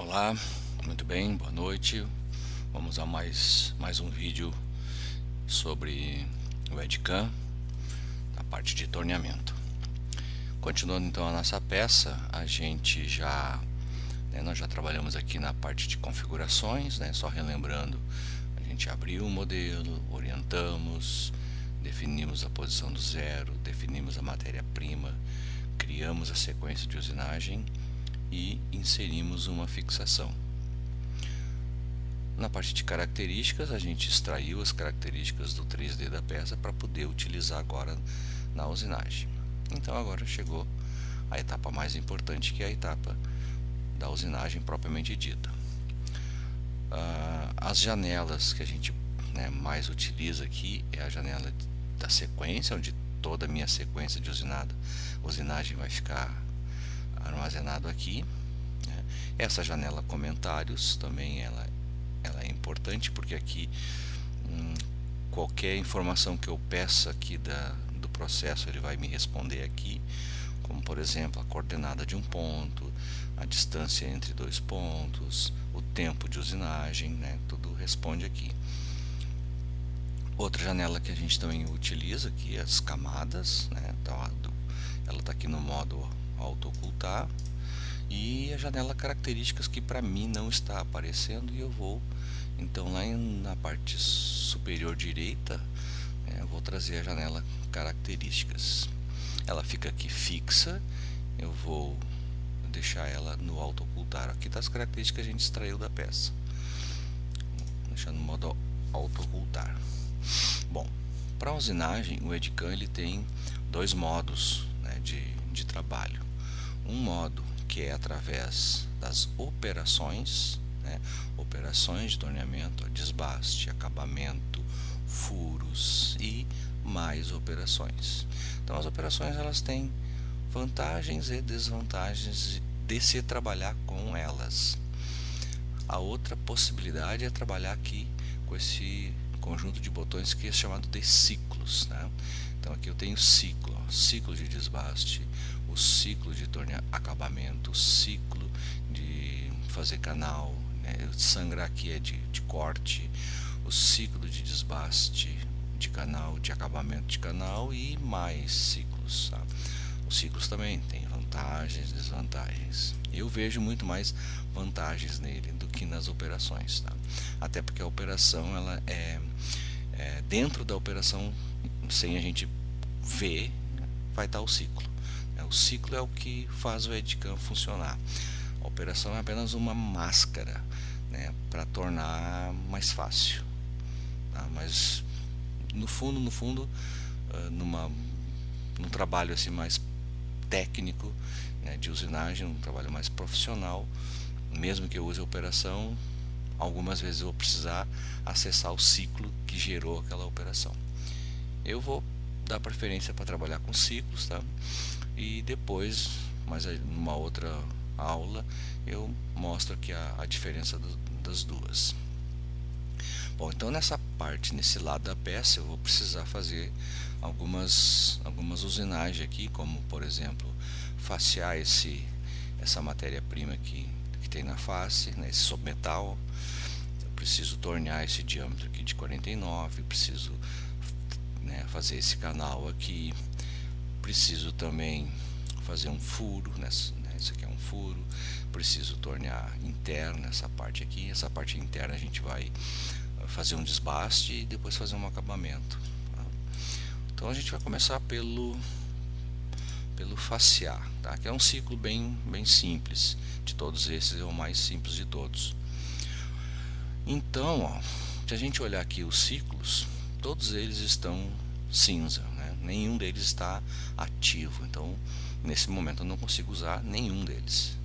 Olá, muito bem, boa noite. Vamos a mais um vídeo sobre o Edcam, na parte de torneamento. Continuando então a nossa peça, nós já trabalhamos aqui na parte de configurações, só relembrando, a gente abriu o modelo, orientamos, definimos a posição do zero, definimos a matéria-prima, criamos a sequência de usinagem e inserimos uma fixação. Na parte de características, a gente extraiu as características do 3D da peça para poder utilizar agora na usinagem. Então agora chegou a etapa mais importante, que é a etapa da usinagem propriamente dita. As janelas que a gente mais utiliza aqui é a janela da sequência, onde toda a minha sequência de usinagem vai ficar armazenado aqui. Essa janela comentários também ela é importante, porque aqui qualquer informação que eu peça aqui do processo ele vai me responder aqui, como por exemplo a coordenada de um ponto, a distância entre dois pontos, o tempo de usinagem, tudo responde aqui. Outra janela que a gente também utiliza aqui é as camadas, então ela está aqui no modo auto-ocultar, e a janela características, que para mim não está aparecendo, e eu vou então lá na parte superior direita eu vou trazer a janela características. Ela fica aqui fixa, eu vou deixar ela no auto-ocultar. Aqui está as características que a gente extraiu da peça, deixando no modo auto-ocultar. Bom, para a usinagem, o Edcam ele tem dois modos de trabalho. Um modo que é através das operações, operações de torneamento, desbaste, acabamento, furos e mais operações. Então as operações elas têm vantagens e desvantagens de se trabalhar com elas. A outra possibilidade é trabalhar aqui com esse conjunto de botões que é chamado de ciclos. Então aqui eu tenho ciclo de desbaste, o ciclo de acabamento, o ciclo de fazer canal, sangrar aqui é de corte, o ciclo de desbaste de canal, de acabamento de canal e mais ciclos. Os ciclos também têm vantagens e desvantagens. Eu vejo muito mais vantagens nele do que nas operações, até porque a operação ela é dentro da operação, sem a gente ver, vai estar o ciclo. O ciclo é o que faz o Edcam funcionar. A operação é apenas uma máscara para tornar mais fácil, mas no fundo, num trabalho assim mais técnico, de usinagem, um trabalho mais profissional, mesmo que eu use a operação, algumas vezes eu vou precisar acessar o ciclo que gerou aquela operação. Eu vou dar preferência para trabalhar com ciclos, e depois, mas numa outra aula, eu mostro aqui a diferença das duas. Bom, então nesse lado da peça eu vou precisar fazer algumas usinagens aqui, como por exemplo facear essa matéria-prima aqui que tem na face, esse submetal. Eu preciso tornear esse diâmetro aqui de 49, preciso fazer esse canal aqui, preciso também fazer um furo, isso aqui é um furo, preciso tornear interna essa parte aqui, essa parte interna a gente vai fazer um desbaste e depois fazer um acabamento. Então a gente vai começar pelo facear, que é um ciclo bem simples. De todos esses é o mais simples de todos. Então, se a gente olhar aqui os ciclos, todos eles estão cinza, nenhum deles está ativo. Então nesse momento eu não consigo usar nenhum deles,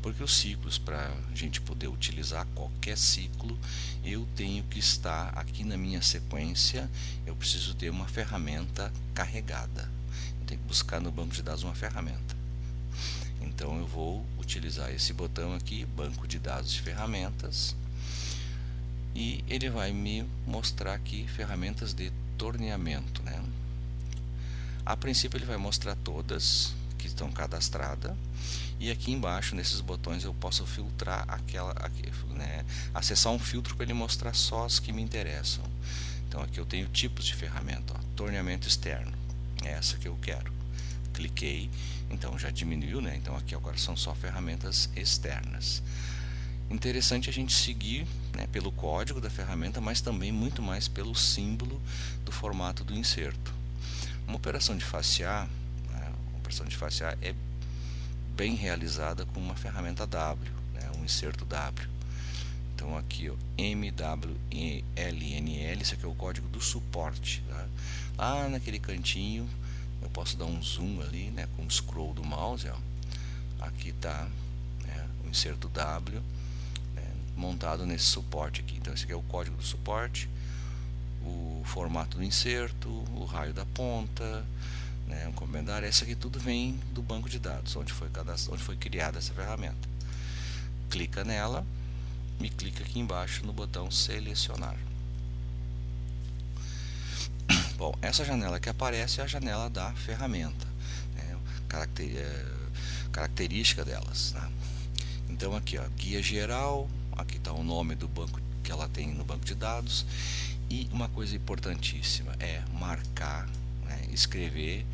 porque os ciclos, para a gente poder utilizar qualquer ciclo, eu tenho que estar aqui na minha sequência, eu preciso ter uma ferramenta carregada, eu tenho que buscar no banco de dados uma ferramenta. Então eu vou utilizar esse botão aqui, banco de dados de ferramentas, e ele vai me mostrar aqui ferramentas de torneamento. A princípio ele vai mostrar todas que estão cadastradas, e aqui embaixo nesses botões eu posso filtrar né, acessar um filtro para ele mostrar só as que me interessam. Então aqui eu tenho tipos de ferramenta, ó, torneamento externo, é essa que eu quero. Cliquei, então já diminuiu, né? Então aqui agora são só ferramentas externas. Interessante a gente seguir, né, pelo código da ferramenta, mas também muito mais pelo símbolo do formato do inserto. Uma operação de facear, né, uma operação de facear é bem realizada com uma ferramenta W, né, um inserto W. Então aqui, ó, MWLNL, isso aqui é o código do suporte, tá? Lá naquele cantinho eu posso dar um zoom ali, né, com o scroll do mouse, ó. Aqui está, né, o inserto W, né, montado nesse suporte aqui. Então esse aqui é o código do suporte, o formato do inserto, o raio da ponta, né, um comentário. Isso aqui tudo vem do banco de dados onde foi criada essa ferramenta. Clica nela e clica aqui embaixo no botão selecionar. Bom, essa janela que aparece é a janela da ferramenta, né, característica delas, né? Então aqui, ó, guia geral, aqui está o nome do banco que ela tem no banco de dados, e uma coisa importantíssima é marcar, né, escrever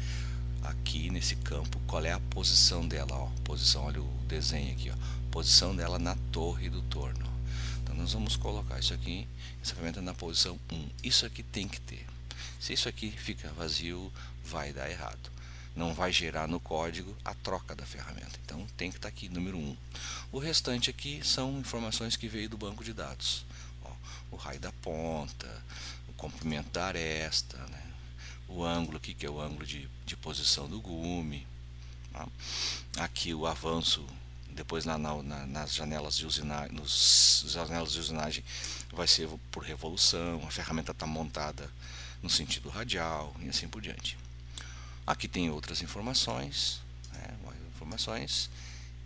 aqui nesse campo qual é a posição dela, ó, posição, olha o desenho aqui, ó, posição dela na torre do torno. Então nós vamos colocar isso aqui, essa ferramenta na posição 1. Isso aqui tem que ter. Se isso aqui fica vazio, vai dar errado. Não vai gerar no código a troca da ferramenta. Então tem que estar aqui, número 1. O restante aqui são informações que veio do banco de dados. Ó, o raio da ponta, o comprimento da aresta, né? O ângulo aqui, que é o ângulo de posição do gume. Tá? Aqui o avanço, depois nas janelas de usinagem, vai ser por revolução. A ferramenta está montada no sentido radial e assim por diante. Aqui tem outras informações, né,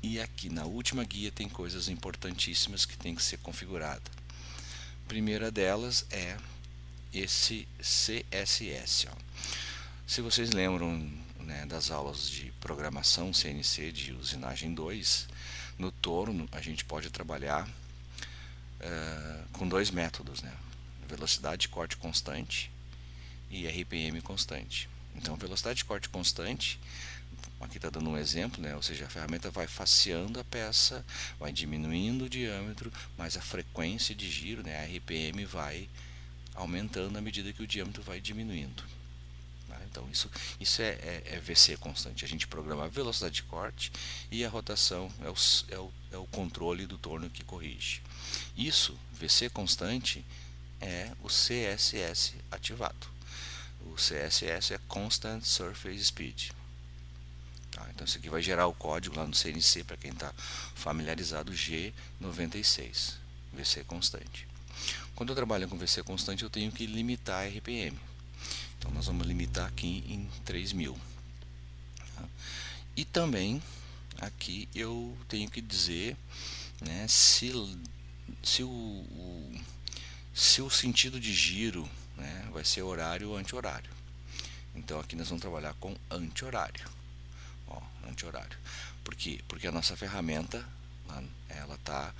e aqui na última guia tem coisas importantíssimas que tem que ser configurada. A primeira delas é esse CSS. Ó. Se vocês lembram, né, das aulas de programação CNC de usinagem 2, no torno a gente pode trabalhar com dois métodos, né, velocidade de corte constante e RPM constante. Então, velocidade de corte constante, aqui está dando um exemplo, né? Ou seja, a ferramenta vai faceando a peça, vai diminuindo o diâmetro, mas a frequência de giro, né, a RPM, vai aumentando à medida que o diâmetro vai diminuindo. Tá? Então, isso é VC constante. A gente programa a velocidade de corte e a rotação é o controle do torno que corrige. Isso, VC constante, é o CSS ativado. O CSS é Constant Surface Speed. Tá? Então isso aqui vai gerar o código lá no CNC, para quem está familiarizado, G96, VC constante. Quando eu trabalho com VC constante, eu tenho que limitar a RPM. Então nós vamos limitar aqui em 3000. Tá? E também aqui eu tenho que dizer, né, se o sentido de giro, né, vai ser horário ou anti-horário. Então aqui nós vamos trabalhar com anti-horário. Anti-horário. Por quê? Porque a nossa ferramenta, ela está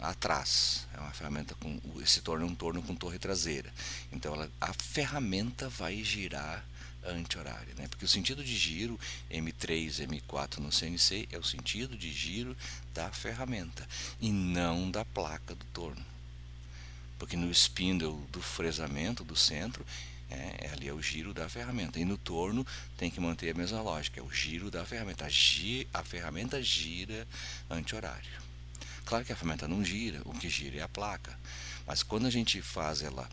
atrás. É uma ferramenta com esse torno, é um torno com torre traseira. Então a ferramenta vai girar anti-horário, né? Porque o sentido de giro M3, M4 no CNC é o sentido de giro da ferramenta e não da placa do torno. Porque no spindle do fresamento do centro, ali é o giro da ferramenta, e no torno tem que manter a mesma lógica, é o giro da ferramenta. A ferramenta gira anti-horário. Claro que a ferramenta não gira, o que gira é a placa, mas quando a gente faz ela,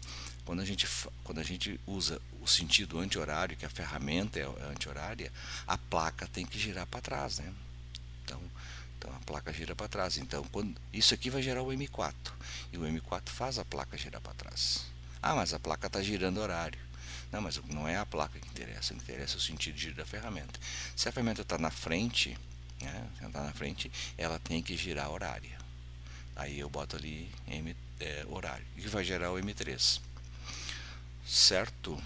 quando a gente usa o sentido anti-horário, que a ferramenta é anti-horária, a placa tem que girar para trás, né? Então a placa gira para trás. Então isso aqui vai gerar o M4, e o M4 faz a placa girar para trás. Ah, mas a placa está girando horário. Não, mas não é a placa que interessa, interessa o sentido de giro da ferramenta. Se a ferramenta está na frente, né, ela tem que girar horária. Aí eu boto ali horário, que vai gerar o M3. Certo?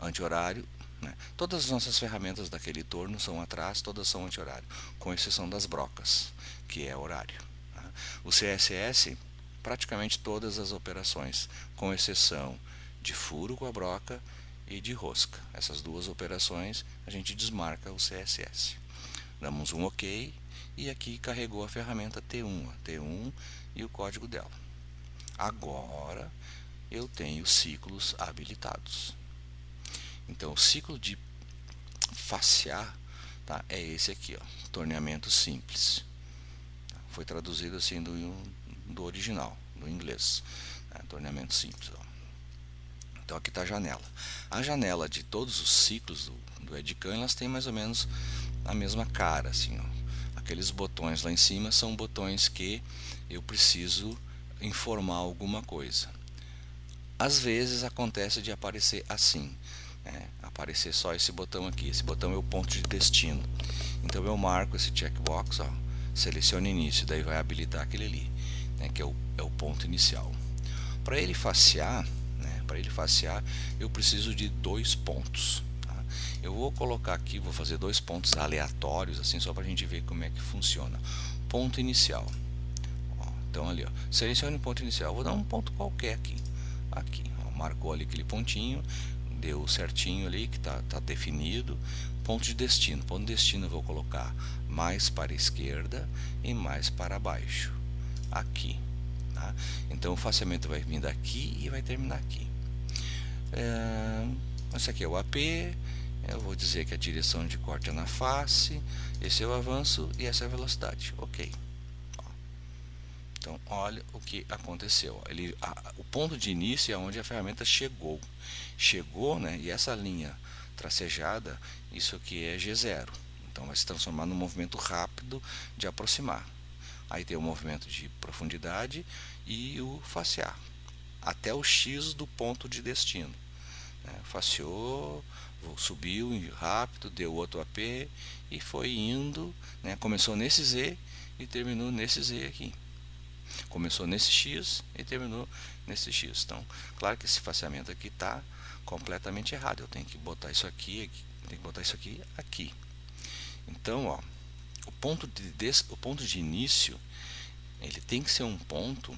Anti-horário, né? Todas as nossas ferramentas daquele torno são atrás, todas são anti-horário, com exceção das brocas, que é horário, tá? O CSS, praticamente todas as operações, com exceção de furo com a broca e de rosca. Essas duas operações a gente desmarca o CSS. Damos um OK e aqui carregou a ferramenta T1 e o código dela. Agora eu tenho ciclos habilitados. Então o ciclo de facear, tá, é esse aqui, ó, torneamento simples. Foi traduzido assim do original, do inglês, né, torneamento simples, ó. Então aqui está a janela. A janela de todos os ciclos do Edcam, elas têm mais ou menos a mesma cara, assim, ó. Aqueles botões lá em cima são botões que eu preciso informar alguma coisa. Às vezes acontece de aparecer assim, né? Aparecer só esse botão aqui. Esse botão é o ponto de destino. Então eu marco esse checkbox, ó, selecione início, daí vai habilitar aquele ali, né, que é o ponto inicial. Para ele facear, eu preciso de 2 pontos. Tá? Eu vou colocar aqui, vou fazer 2 pontos aleatórios, assim, só para a gente ver como é que funciona. Ponto inicial. Ó, então ali, ó, selecione o ponto inicial. Vou dar um ponto qualquer aqui. Ó, marcou ali aquele pontinho, deu certinho ali, que tá definido. Ponto de destino. Ponto de destino eu vou colocar mais para a esquerda e mais para baixo. Aqui. Tá? Então o faceamento vai vir daqui e vai terminar aqui. Esse aqui é o AP, eu vou dizer que a direção de corte é na face, esse é o avanço e essa é a velocidade. Ok. Então olha o que aconteceu. O ponto de início é onde a ferramenta chegou, né? E essa linha tracejada, isso aqui é G0. Então vai se transformar num movimento rápido de aproximar. Aí tem o movimento de profundidade e o facear, até o X do ponto de destino. Faceou, subiu rápido, deu outro AP e foi indo, né? Começou nesse Z e terminou nesse Z aqui. Começou nesse X e terminou nesse X. Então, claro que esse faceamento aqui está completamente errado. Eu tenho que botar isso aqui, aqui. Então, ó, o ponto de início, ele tem que ser um ponto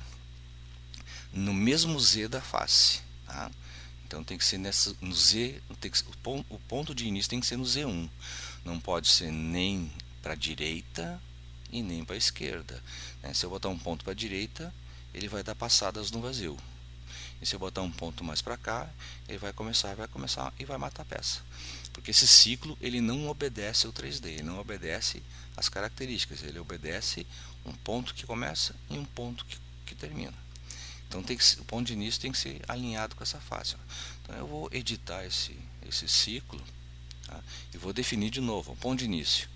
no mesmo Z da face, tá? Então tem que ser no Z, o ponto de início tem que ser no Z1. Não pode ser nem para a direita e nem para a esquerda, né? Se eu botar um ponto para a direita, ele vai dar passadas no vazio. E se eu botar um ponto mais para cá, ele vai começar e vai matar a peça. Porque esse ciclo, ele não obedece ao 3D, ele não obedece às características, ele obedece um ponto que começa e um ponto que termina. Então o ponto de início tem que ser alinhado com essa face. Então eu vou editar esse ciclo, tá? E vou definir de novo o ponto de início.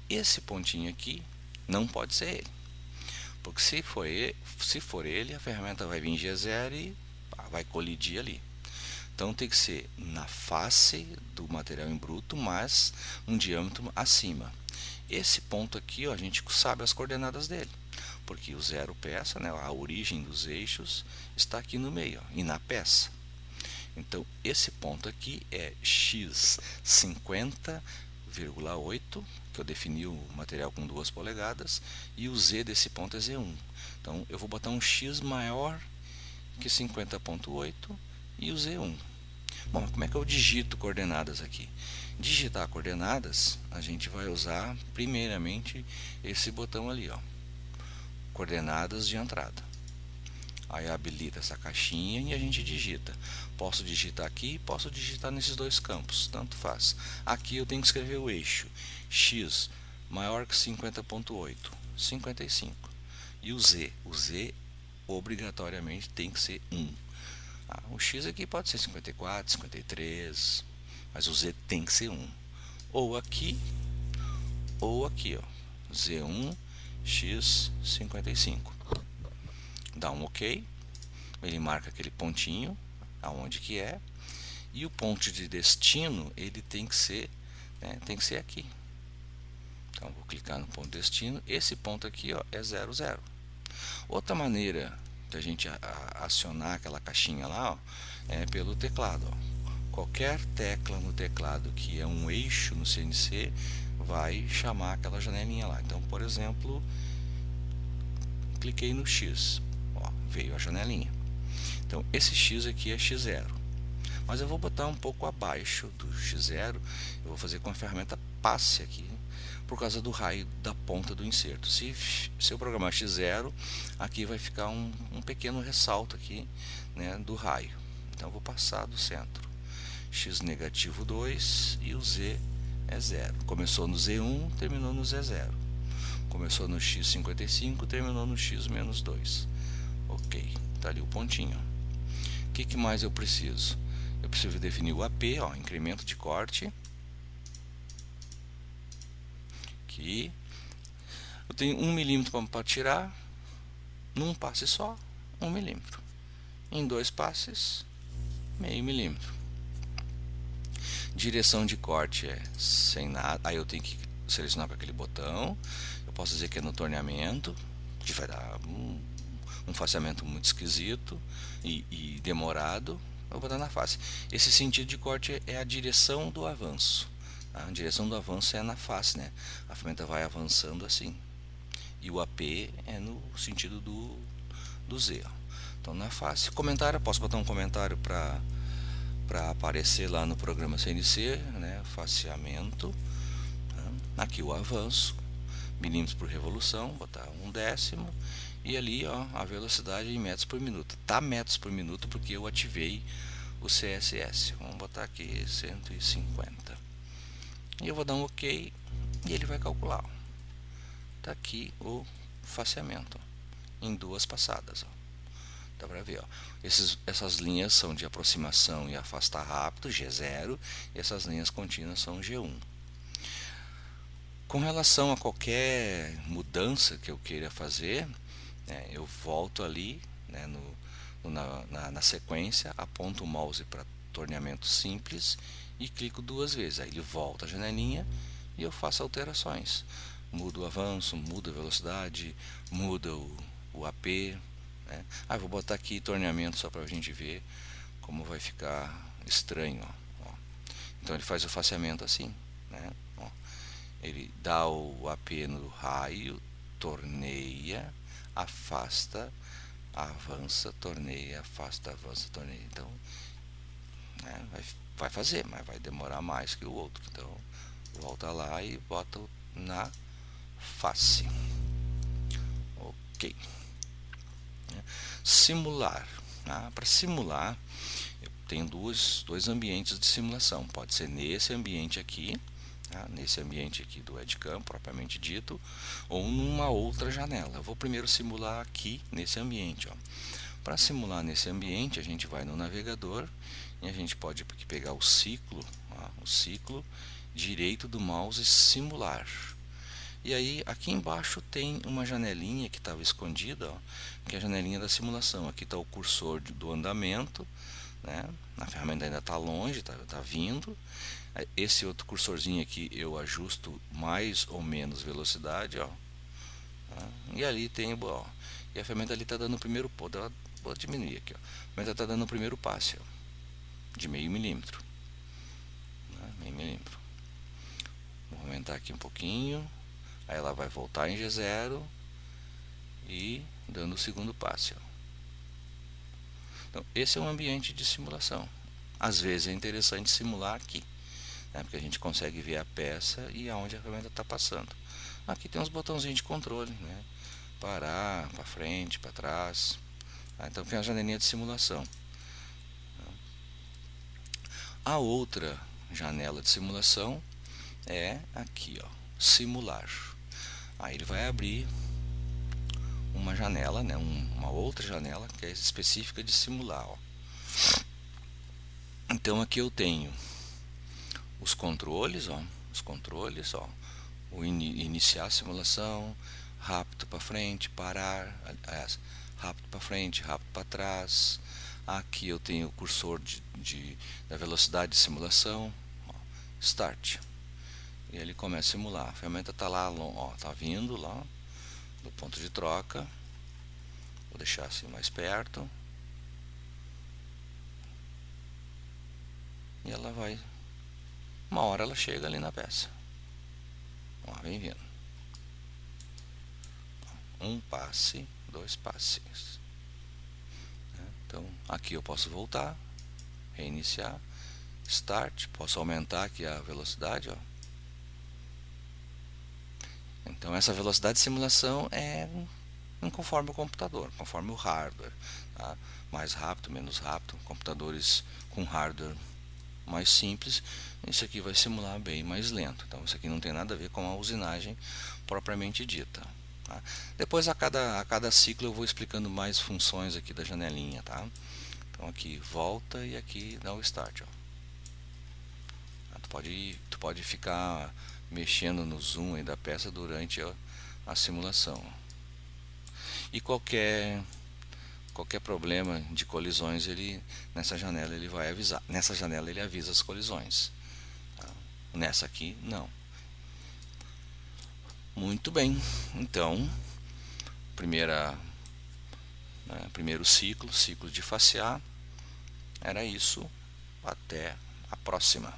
Esse pontinho aqui não pode ser ele. Porque se for ele, a ferramenta vai vir em G0 e vai colidir ali. Então tem que ser na face do material em bruto, mas um diâmetro acima. Esse ponto aqui, ó, a gente sabe as coordenadas dele, porque o zero peça, né, a origem dos eixos está aqui no meio, ó, e na peça. Então esse ponto aqui é x 50,8, que eu defini o material com 2 polegadas, e o z desse ponto é Z1. Então eu vou botar um x maior que 50,8 e o Z1. Bom, como é que eu digito coordenadas aqui? Digitar coordenadas, a gente vai usar primeiramente esse botão ali, ó, coordenadas de entrada. Aí habilita essa caixinha e a gente digita. Posso digitar aqui, posso digitar nesses 2 campos, tanto faz. Aqui eu tenho que escrever o eixo x maior que 50,8, 55. E o z obrigatoriamente tem que ser 1. O x aqui pode ser 54, 53, mas o z tem que ser 1. Ou aqui, ó, Z1 x 55. Dá um OK, ele marca aquele pontinho, aonde que é, e o ponto de destino, ele tem que ser, né, aqui. Então vou clicar no ponto de destino, esse ponto aqui, ó, é 0, 0. Outra maneira de a gente acionar aquela caixinha lá, ó, é pelo teclado, ó. qualquer tecla no teclado que é um eixo no CNC vai chamar aquela janelinha lá. Então, por exemplo, cliquei no X, ó, veio a janelinha. Então, esse X aqui é X0, mas eu vou botar um pouco abaixo do X0, eu vou fazer com a ferramenta passe aqui, por causa do raio da ponta do inserto. Se eu programar X0, aqui vai ficar um pequeno ressalto aqui, né, do raio. Então, eu vou passar do centro. X negativo 2 e o Z é 0. Começou no Z1, terminou no Z0. Começou no X55, terminou no X menos 2. Ok, tá ali o pontinho. O que mais eu preciso? Eu preciso definir o AP, ó, incremento de corte. Aqui. Eu tenho 1 milímetro para tirar. Num passe só, 1 milímetro. Em 2 passes, meio milímetro. Direção de corte é sem nada. Aí eu tenho que selecionar com aquele botão. Eu posso dizer que é no torneamento, que vai dar um faceamento muito esquisito e demorado. Eu vou botar na face. Esse sentido de corte é a direção do avanço. A direção do avanço é na face, né? A ferramenta vai avançando assim. E o AP é no sentido do Z. Ó. Então na face. Comentário, posso botar um comentário para aparecer lá no programa CNC, né? Faceamento. Aqui o avanço, milímetros por revolução, botar 1/10, e ali, ó, a velocidade em metros por minuto. Tá metros por minuto porque eu ativei o CSS. Vamos botar aqui 150. E eu vou dar um OK e ele vai calcular. Ó. Tá aqui o faceamento em 2 passadas. Ó. Dá para ver, ó. Essas linhas são de aproximação e afastar rápido, G0, e essas linhas contínuas são G1. Com relação a qualquer mudança que eu queira fazer, né, eu volto ali, né, na sequência, aponto o mouse para torneamento simples e clico 2 vezes. Aí ele volta a janelinha e eu faço alterações. Mudo o avanço, mudo a velocidade, muda o AP. Né? Vou botar aqui torneamento só para a gente ver como vai ficar estranho. Ó. Então ele faz o faceamento assim. Né? Ó. Ele dá o AP no raio, torneia, afasta, avança, torneia, afasta, avança, torneia. Então, né, vai fazer, mas vai demorar mais que o outro. Então, volta lá e bota na face. Ok. Simular. Para simular, eu tenho dois ambientes de simulação. Pode ser nesse ambiente aqui, nesse ambiente aqui do Edcam, propriamente dito, ou numa outra janela. Eu vou primeiro simular aqui nesse ambiente. Para simular nesse ambiente, a gente vai no navegador e a gente pode pegar o ciclo direito do mouse, simular. E aí aqui embaixo tem uma janelinha que estava escondida, ó, que é a janelinha da simulação. Aqui está o cursor do andamento, né? A ferramenta ainda está longe, está vindo. Esse outro cursorzinho aqui eu ajusto mais ou menos velocidade, ó. E ali tem, ó, e a ferramenta ali está dando o primeiro, vou diminuir aqui, ó. A ferramenta está dando o primeiro passe, ó, de meio milímetro, né? Meio milímetro. Vou aumentar aqui um pouquinho. Aí ela vai voltar em G0 e dando o segundo passe. Ó. Então, esse é um ambiente de simulação. Às vezes é interessante simular aqui, né, porque a gente consegue ver a peça e aonde a ferramenta está passando. Aqui tem uns botãozinhos de controle, né? Parar, para frente, para trás. Então tem a janelinha de simulação. A outra janela de simulação é aqui, ó, simular. Aí ele vai abrir uma janela, né, uma outra janela que é específica de simular. Ó. Então aqui eu tenho os controles, ó, o iniciar a simulação, rápido para frente, parar, rápido para frente, rápido para trás. Aqui eu tenho o cursor da velocidade de simulação, ó, start. E ele começa a simular. A ferramenta está lá, ó, tá vindo lá do ponto de troca. Vou deixar assim mais perto. e ela vai, uma hora ela chega ali na peça. Ó, vem vindo. Um passe, dois passes. Então aqui eu posso voltar, reiniciar, start, posso aumentar aqui a velocidade, ó. Então essa velocidade de simulação é conforme o computador, conforme o hardware, tá? Mais rápido, menos rápido. Computadores com hardware mais simples, isso aqui vai simular bem mais lento. Então isso aqui não tem nada a ver com a usinagem propriamente dita, tá? Depois a cada ciclo eu vou explicando mais funções aqui da janelinha, tá? Então aqui volta e aqui dá o start, ó. Tu pode ficar mexendo no zoom aí da peça durante a simulação. E qualquer problema de colisões, nessa janela ele vai avisar. Nessa janela ele avisa as colisões, tá? Nessa aqui não. Muito bem. Então, primeiro ciclo de facear era isso. Até a próxima.